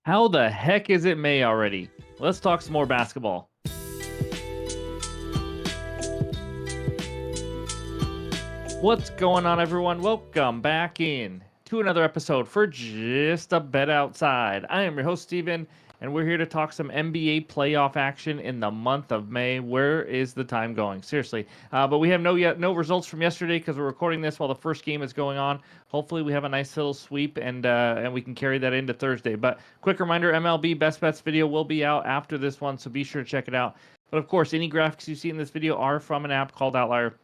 How the heck is it May already? Let's talk some more basketball. What's going on, everyone? Welcome back in to another episode for Just a Bet Outside. I am your host, Steven, and we're here to talk some NBA playoff action in the month of May. Where is the time going? Seriously. But we have no results from yesterday because we're recording this while the first game is going on. Hopefully, we have a nice little sweep and we can carry that into Thursday. But quick reminder, MLB Best Bets video will be out after this one, so be sure to check it out. But of course, any graphics you see in this video are from an app called OUTLIER.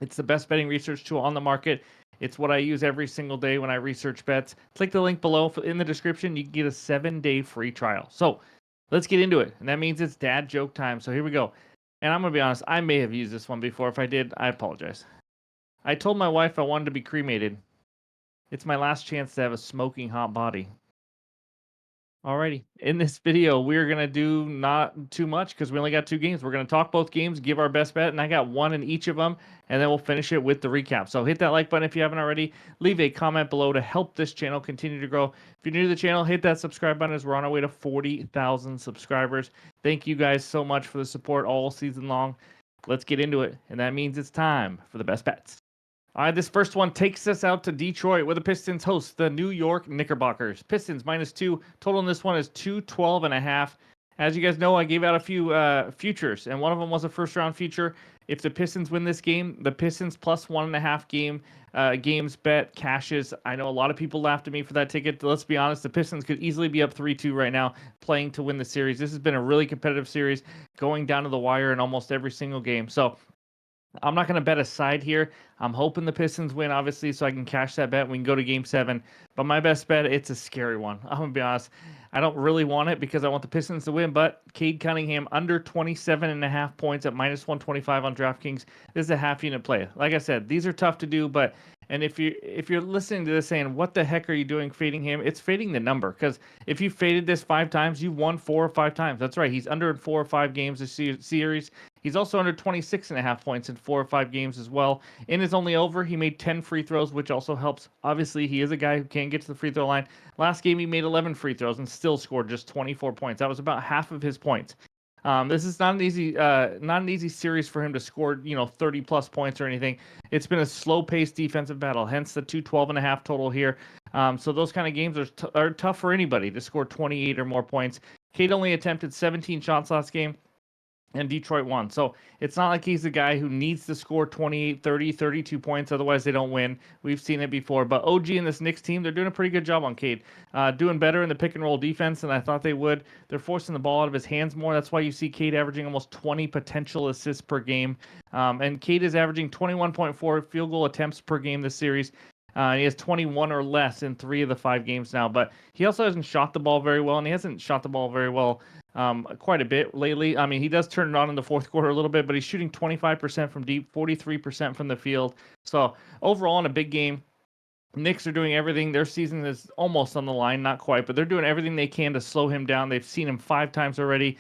It's the best betting research tool on the market. It's what I use every single day when I research bets. Click the link below in the description. You can get a 7-day free trial. So let's get into it. And that means it's dad joke time. So here we go. And I'm going to be honest, I may have used this one before. If I did, I apologize. I told my wife I wanted to be cremated. It's my last chance to have a smoking hot body. Alrighty. In this video, we're going to do not too much because we only got 2 games. We're going to talk both games, give our best bet, and I got one in each of them, and then we'll finish it with the recap. So hit that like button if you haven't already. Leave a comment below to help this channel continue to grow. If you're new to the channel, hit that subscribe button as we're on our way to 40,000 subscribers. Thank you guys so much for the support all season long. Let's get into it, and that means it's time for the best bets. All right, this first one takes us out to Detroit, where the Pistons host the New York Knickerbockers. Pistons -2. Total in this one is 212.5. As you guys know, I gave out a few futures, and one of them was a first-round future. If the Pistons win this game, the Pistons plus 1.5 games bet cashes. I know a lot of people laughed at me for that ticket. Let's be honest, the Pistons could easily be up 3-2 right now, playing to win the series. This has been a really competitive series, going down to the wire in almost every single game. So I'm not going to bet a side here. I'm hoping the Pistons win, obviously, so I can cash that bet. We can go to Game 7. But my best bet, it's a scary one. I'm going to be honest. I don't really want it because I want the Pistons to win, but Cade Cunningham under 27.5 points at -125 on DraftKings. This is a half-unit play. Like I said, these are tough to do, but and if you're listening to this saying, what the heck are you doing fading him? It's fading the number, because if you faded this 5 times, you've won 4 or 5 times. That's right. He's under in 4 or 5 games this series. He's also under 26.5 points in 4 or 5 games as well. In his only over, he made 10 free throws, which also helps. Obviously, he is a guy who can't get to the free throw line. Last game, he made 11 free throws and still scored just 24 points. That was about half of his points. This is not an easy series for him to score, 30 plus points or anything. It's been a slow-paced defensive battle, hence the 212.5 total here. So those kind of games are tough for anybody to score 28 or more points. Cade only attempted 17 shots last game, and Detroit won. So it's not like he's the guy who needs to score 28, 30, 32 points. Otherwise, they don't win. We've seen it before. But OG and this Knicks team, they're doing a pretty good job on Cade. Doing better in the pick-and-roll defense than I thought they would. They're forcing the ball out of his hands more. That's why you see Cade averaging almost 20 potential assists per game. And Cade is averaging 21.4 field goal attempts per game this series. He has 21 or less in 3 of the 5 games now. But he also hasn't shot the ball very well, and he hasn't shot the ball very well quite a bit lately. I mean, he does turn it on in the fourth quarter a little bit, but he's shooting 25% from deep, 43% from the field. So overall, in a big game, Knicks are doing everything. Their season is almost on the line, not quite, but they're doing everything they can to slow him down. They've seen him 5 times already.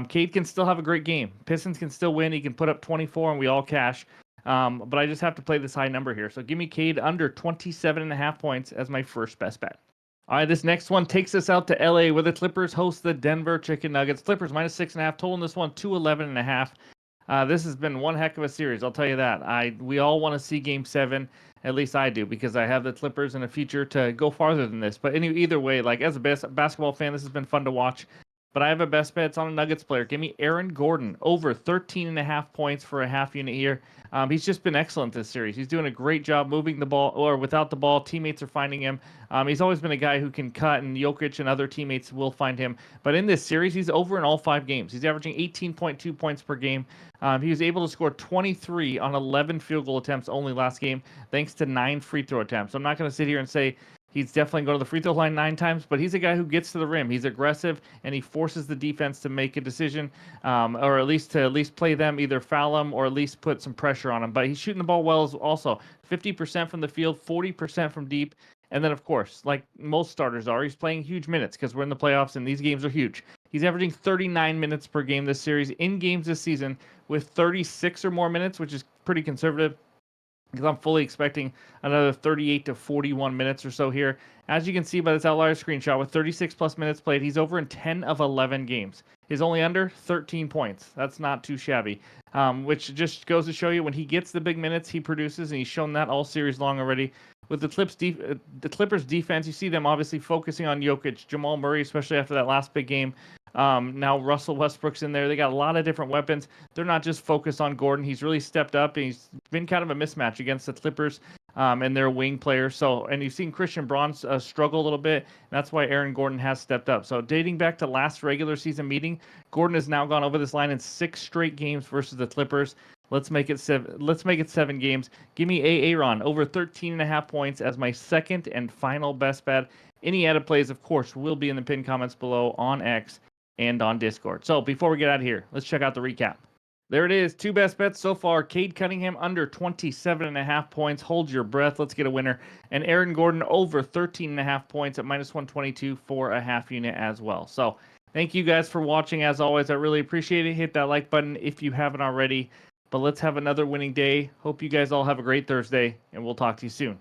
Cade can still have a great game. Pistons can still win. He can put up 24, and we all cash. But I just have to play this high number here. So give me Cade under 27.5 points as my first best bet. All right, this next one takes us out to LA, where the Clippers host the Denver Chicken Nuggets. Clippers -6.5. Total in this one 211.5. This has been one heck of a series, I'll tell you that. We all want to see Game 7. At least I do, because I have the Clippers in a future to go farther than this. But either way, like as a basketball fan, this has been fun to watch. But I have a best bet. It's on a Nuggets player. Give me Aaron Gordon over 13.5 points for a half unit here. He's just been excellent this series. He's doing a great job moving the ball or without the ball. Teammates are finding him. He's always been a guy who can cut, and Jokic and other teammates will find him. But in this series, he's over in all 5 games. He's averaging 18.2 points per game. He was able to score 23 on 11 field goal attempts only last game, thanks to 9 free throw attempts. I'm not going to sit here and say he's definitely going to the free throw line 9 times, but he's a guy who gets to the rim. He's aggressive, and he forces the defense to make a decision, or at least play them, either foul them or at least put some pressure on them. But he's shooting the ball well also. 50% from the field, 40% from deep. And then, of course, like most starters are, he's playing huge minutes because we're in the playoffs and these games are huge. He's averaging 39 minutes per game this series. In games this season with 36 or more minutes, which is pretty conservative, because I'm fully expecting another 38 to 41 minutes or so here. As you can see by this outlier screenshot, with 36 plus minutes played, he's over in 10 of 11 games. His only under 13 points. That's not too shabby. Which just goes to show you when he gets the big minutes, he produces, and he's shown that all series long already. With the Clippers defense, you see them obviously focusing on Jokic, Jamal Murray, especially after that last big game. Now Russell Westbrook's in there. They got a lot of different weapons. They're not just focused on Gordon. He's really stepped up, and he's been kind of a mismatch against the Clippers and their wing players. So, and you've seen Christian Braun struggle a little bit. And that's why Aaron Gordon has stepped up. So, dating back to last regular season meeting, Gordon has now gone over this line in 6 straight games versus the Clippers. Let's make it 7. Let's make it 7 games. Give me Aaron over 13.5 points as my second and final best bet. Any added plays, of course, will be in the pinned comments below on X and on Discord. So before we get out of here, let's check out the recap. There it is. 2 best bets so far. Cade Cunningham under 27.5 points. Hold your breath. Let's get a winner. And Aaron Gordon over 13.5 points at minus 122 for a half unit as well. So thank you guys for watching. As always, I really appreciate it. Hit that like button if you haven't already. But let's have another winning day. Hope you guys all have a great Thursday, and we'll talk to you soon.